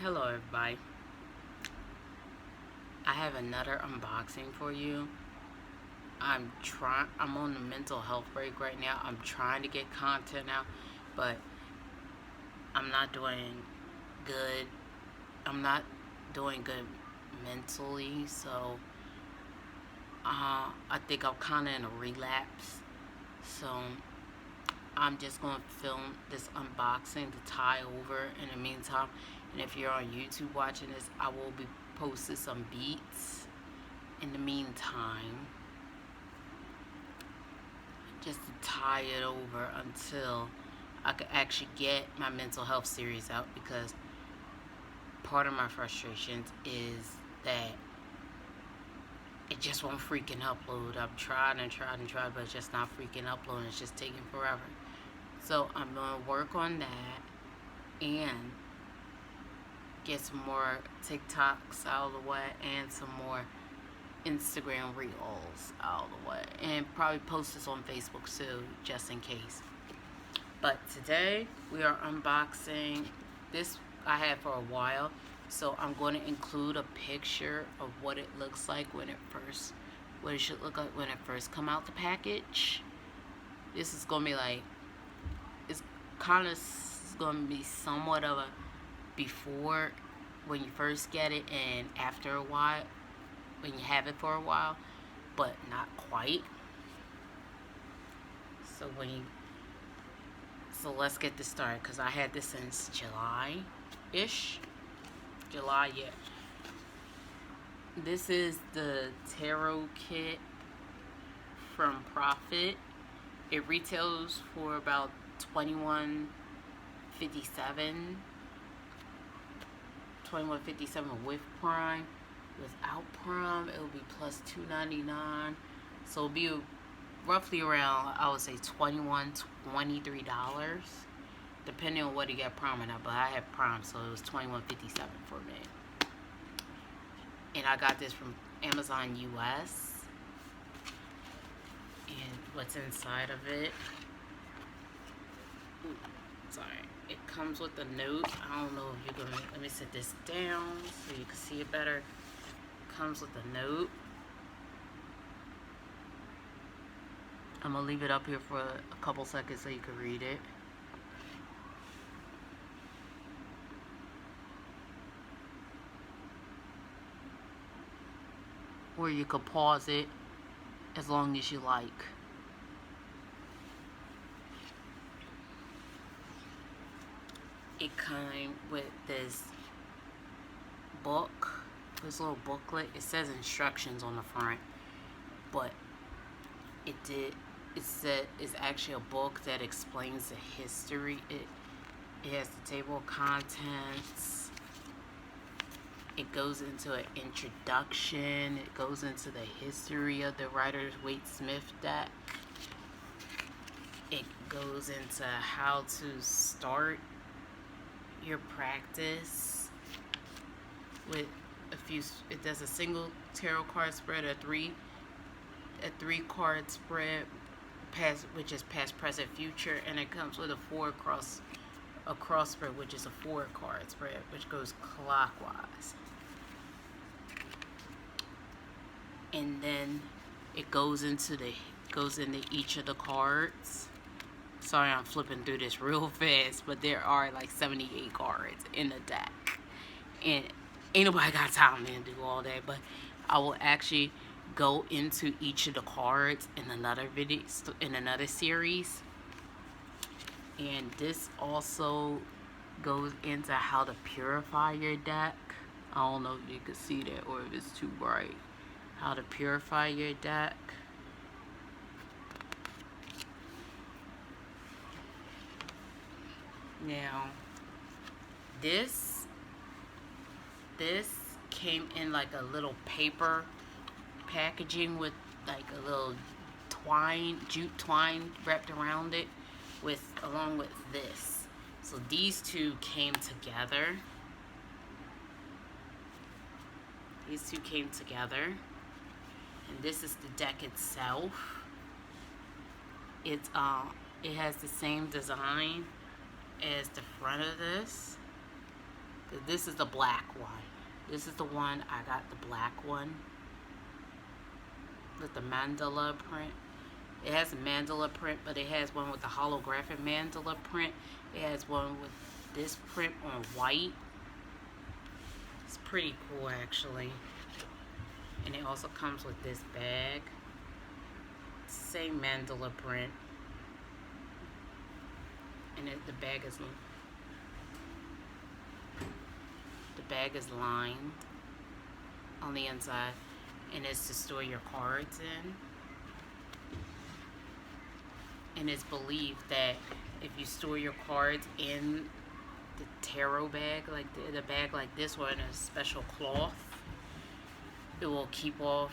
Hello everybody. I have another unboxing for you. I'm on the mental health break right now. I'm trying to get content out, but I'm not doing good. I'm not doing good mentally, so I think I'm kind of in a relapse. So I'm just going to film this unboxing to tie over in the meantime. And if you're on YouTube watching this, I will be posting some beats in the meantime, just to tie it over until I could actually get my mental health series out, because part of my frustrations is that it just won't freaking upload. I'm trying and trying and trying, but it's just not freaking uploading. It's just taking forever. So I'm going to work on that and get some more TikToks out of the way and some more Instagram reels out of the way, and probably post this on Facebook too, just in case. But today we are unboxing this. I had for a while, so I'm going to include a picture of what it looks like what it should look like when it first come out the package. This is going to be like, it's kind of going to be somewhat of a before when you first get it, and after a while when you have it for a while, but not quite. So let's get this started, because I had this since July-ish. July, yeah. This is the tarot kit from Profit. It retails for about $21.57 with Prime. Without Prime, it will be plus $2.99. So it'll be roughly around, I would say, $23, depending on what you get Prime or not. But I had Prime, so it was $21.57 for me. And I got this from Amazon US. And what's inside of it? Ooh, sorry. It comes with a note. I don't know if you're gonna, let me set this down so you can see it better. Comes with a note. I'm gonna leave it up here for a couple seconds so you can read it. Or you could pause it as long as you like. It came with this book, this little booklet. It says instructions on the front, but it's actually a book that explains the history. It has the table of contents. It goes into an introduction. It goes into the history of the Rider-Waite-Smith deck. It goes into how to start your practice with a few. It does a single tarot card spread, a three card spread, which is past, present, future, and it comes with a cross spread, which is a 4 card spread, which goes clockwise. And then it goes into each of the cards. Sorry, I'm flipping through this real fast, but there are like 78 cards in the deck, and ain't nobody got time to do all that. But I will actually go into each of the cards in another video, in another series. And this also goes into how to purify your deck. I don't know if you can see that or if it's too bright. How to purify your deck. Now, this came in like a little paper packaging with like a little jute twine wrapped around it, along with this. So these two came together. And this is the deck itself. It has the same design as the front of this. This is the black one. This is the one, I got the black one with the mandala print. It has a mandala print, but it has one with the holographic mandala print. It has one with this print on white. It's pretty cool, actually. And it also comes with this bag. Same mandala print. And the bag is lined on the inside, and it's to store your cards in. And it's believed that if you store your cards in the tarot bag, like the bag like this one, a special cloth, it will keep off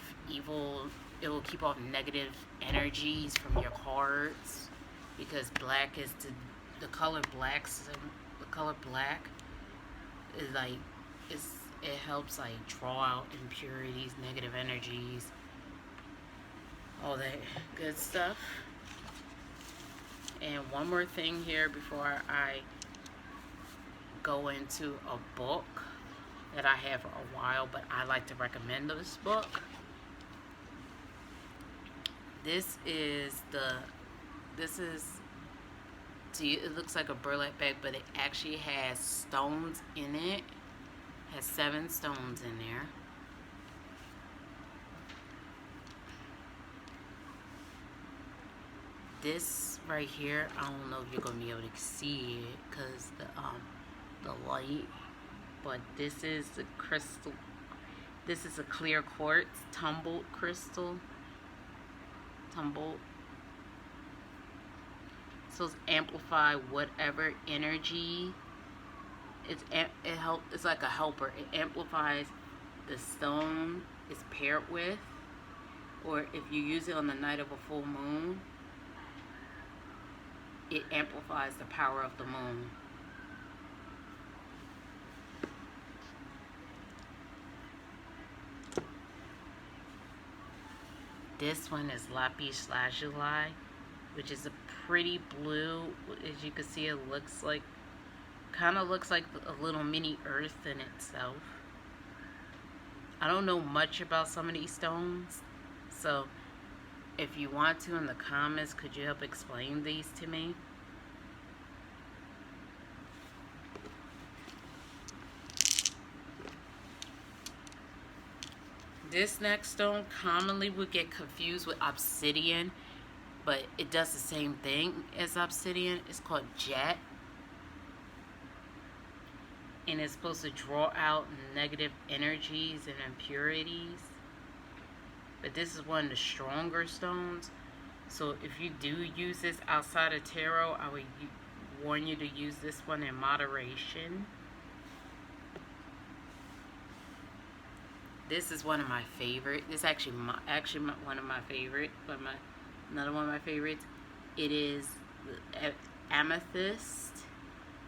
negative energies from your cards, because black is the color black is like, it helps like draw out impurities, negative energies, all that good stuff. And one more thing here before I go into a book that I have for a while, but I like to recommend this book. It looks like a burlap bag, but it actually has stones in it. It has 7 stones in there. This right here, I don't know if you're gonna be able to see it because the light, but this is the crystal. This is a clear quartz tumbled crystal. So it's amplify whatever energy. It's like a helper. It amplifies the stone it's paired with, or if you use it on the night of a full moon, it amplifies the power of the moon. This one is lapis lazuli, which is a pretty blue. As you can see, it kind of looks like a little mini earth in itself. I don't know much about some of these stones, so if you want to, in the comments, could you help explain these to me? This next stone commonly would get confused with obsidian, but it does the same thing as obsidian. It's called jet. And it's supposed to draw out negative energies and impurities. But this is one of the stronger stones. So if you do use this outside of tarot, I would warn you to use this one in moderation. This is one of my favorite. This is actually one of my favorite, but another one of my favorites. It is the amethyst,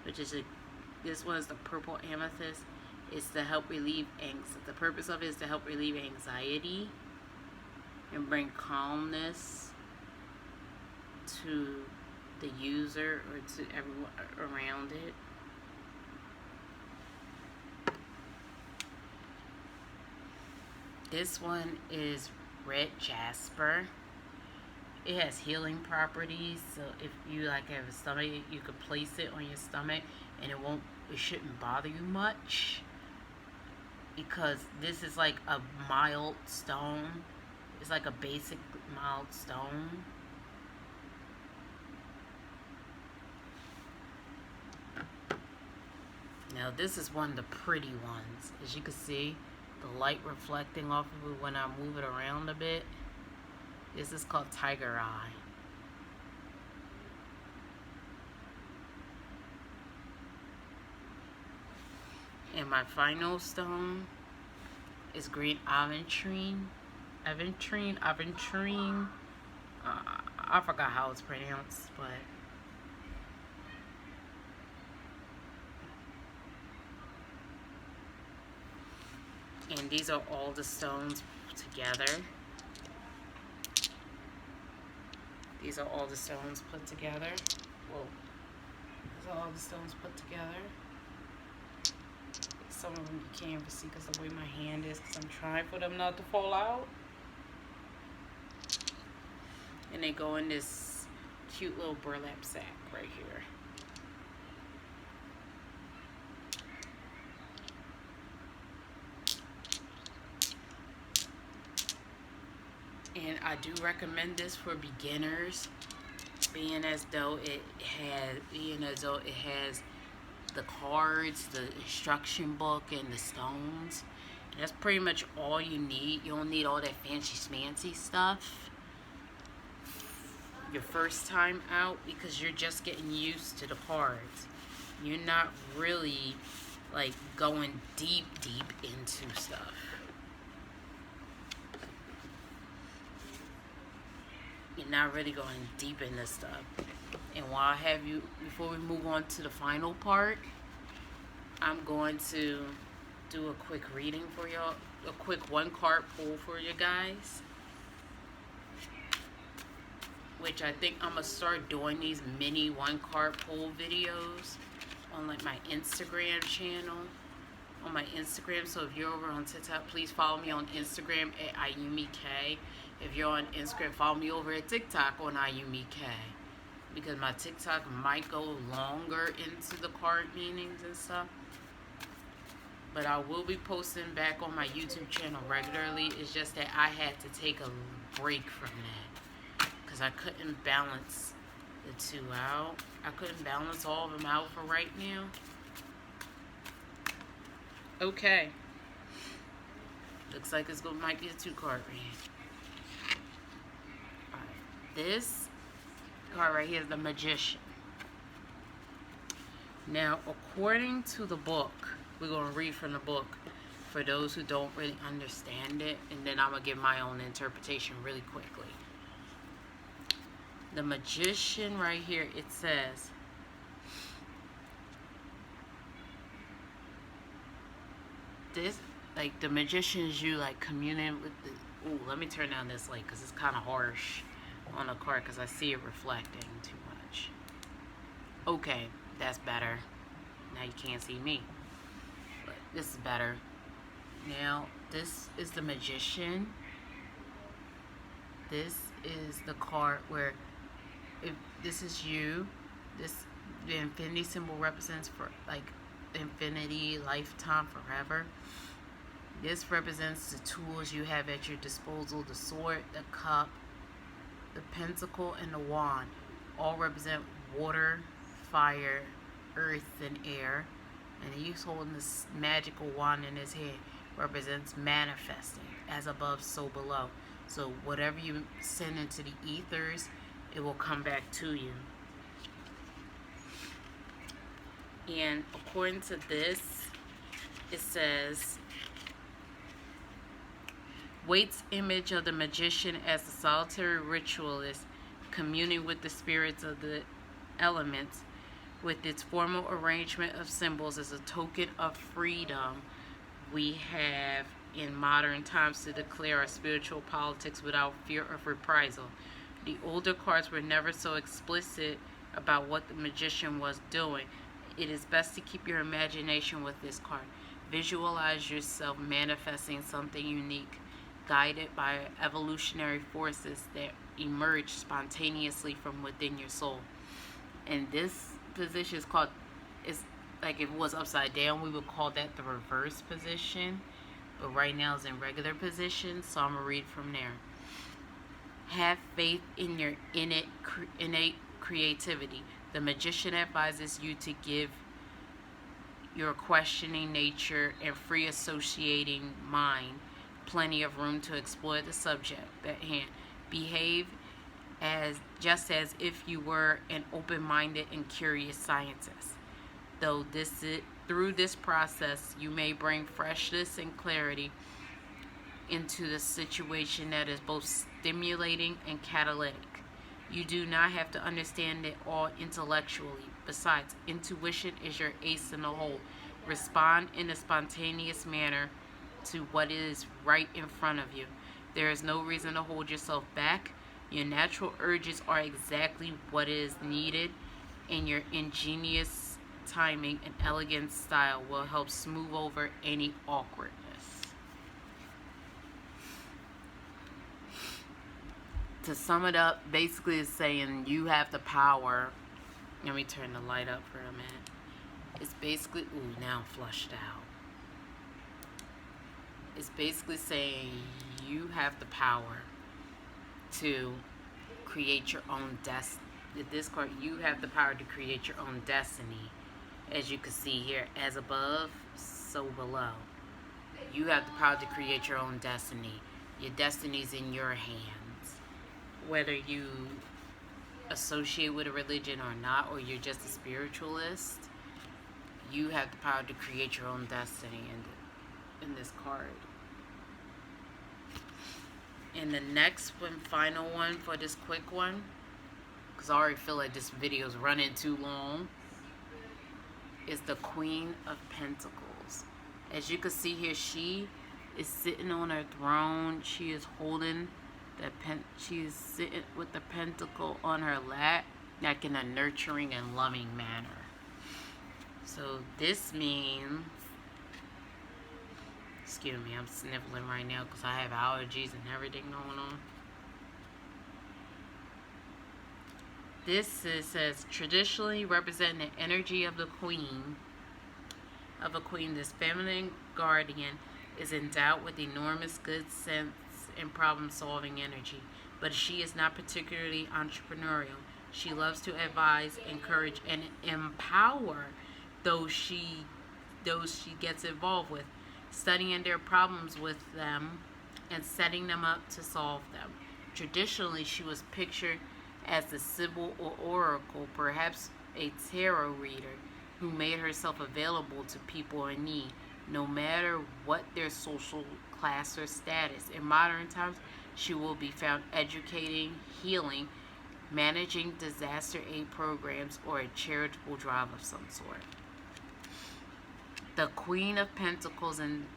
which is this one is the purple amethyst. It's to help relieve anxiety. The purpose of it is to help relieve anxiety and bring calmness to the user or to everyone around it. This one is red jasper. It has healing properties, so if you like have a stomach, you could place it on your stomach and it shouldn't bother you much, because this is like a mild stone. It's like a basic mild stone. Now this is one of the pretty ones. As you can see, the light reflecting off of it when I move it around a bit. This is called tiger eye. And my final stone is green aventurine. Aventurine. I forgot how it's pronounced, but and these are all the stones together. These are all the stones put together. Whoa. These are all the stones put together. some of them you can't even see because the way my hand is, because I'm trying for them not to fall out. And they go in this cute little burlap sack right here. And I do recommend this for beginners, being as though it has the cards, the instruction book, and the stones. That's pretty much all you need. You don't need all that fancy stuff your first time out, because you're just getting used to the cards. You're not really like going deep into stuff. You're not really going deep into stuff. And while I have you, before we move on to the final part, I'm going to do a quick reading for y'all, a quick one card pull for you guys, which I think I'm gonna start doing these mini one card pull videos on like my Instagram channel, on my Instagram. So if you're over on TikTok, please follow me on Instagram at AiyumiKei. If you're on Instagram, follow me over at TikTok on AiyumiKei, because my TikTok might go longer into the card meanings and stuff. But I will be posting back on my YouTube channel regularly. It's just that I had to take a break from that because I couldn't balance the two out. I couldn't balance all of them out for right now. Okay. Looks like it's might be a 2-card read. Alright. This card right here is the Magician. Now, according to the book, we're going to read from the book for those who don't really understand it, and then I'm going to give my own interpretation really quickly. The Magician right here, it says, this, like, the Magician is you, like, communing with the, ooh, let me turn down this light because it's kind of harsh on the card because I see it reflecting too much. Okay, that's better. Now you can't see me. But this is better. Now, this is the Magician. This is the card where, if this is you, the infinity symbol represents for like infinity, lifetime, forever. This represents the tools you have at your disposal: the sword, the cup, the pentacle, and the wand. All represent water, fire, earth, and air. And he's holding this magical wand in his hand, represents manifesting, as above, so below. So whatever you send into the ethers, it will come back to you. And according to this, it says, Waite's image of the Magician as a solitary ritualist communing with the spirits of the elements, with its formal arrangement of symbols as a token of freedom we have in modern times to declare our spiritual politics without fear of reprisal. The older cards were never so explicit about what the Magician was doing. It is best to keep your imagination with this card. Visualize yourself manifesting something unique, guided by evolutionary forces that emerge spontaneously from within your soul. And this position is called, it's like if it was upside down, we would call that the reverse position, but right now it's in regular position, so I'm gonna read from there. Have faith in your innate creativity. The Magician advises you to give your questioning nature and free associating mind plenty of room to explore the subject at hand. Behave just as if you were an open-minded and curious scientist. Through this process, you may bring freshness and clarity into the situation that is both stimulating and catalytic. You do not have to understand it all intellectually. Besides, intuition is your ace in the hole. Respond in a spontaneous manner to what is right in front of you. There is no reason to hold yourself back. Your natural urges are exactly what is needed, and your ingenious timing, and elegant style will help smooth over any awkwardness. To sum it up, basically it's saying you have the power. Let me turn the light up for a minute. It's basically, ooh, now I'm flushed out. It's basically saying you have the power to create your own destiny. This card, you have the power to create your own destiny. As you can see here, as above, so below. You have the power to create your own destiny. Your destiny's in your hands. Whether you associate with a religion or not, or you're just a spiritualist, you have the power to create your own destiny in this card. And the next one, final one for this quick one, because I already feel like this video is running too long, is the Queen of Pentacles. As you can see here, she is sitting on her throne. She is holding she is sitting with the pentacle on her lap, like in a nurturing and loving manner. So this means, excuse me, I'm sniffling right now because I have allergies and everything going on. This says, traditionally representing the energy of the queen, this feminine guardian is endowed with enormous good sense and problem-solving energy, but she is not particularly entrepreneurial. She loves to advise, encourage, and empower those she gets involved with, studying their problems with them and setting them up to solve them. Traditionally, she was pictured as the Sibyl or Oracle, perhaps a tarot reader, who made herself available to people in need, no matter what their social class or status. In modern times, she will be found educating, healing, managing disaster aid programs, or a charitable drive of some sort. The Queen of Pentacles in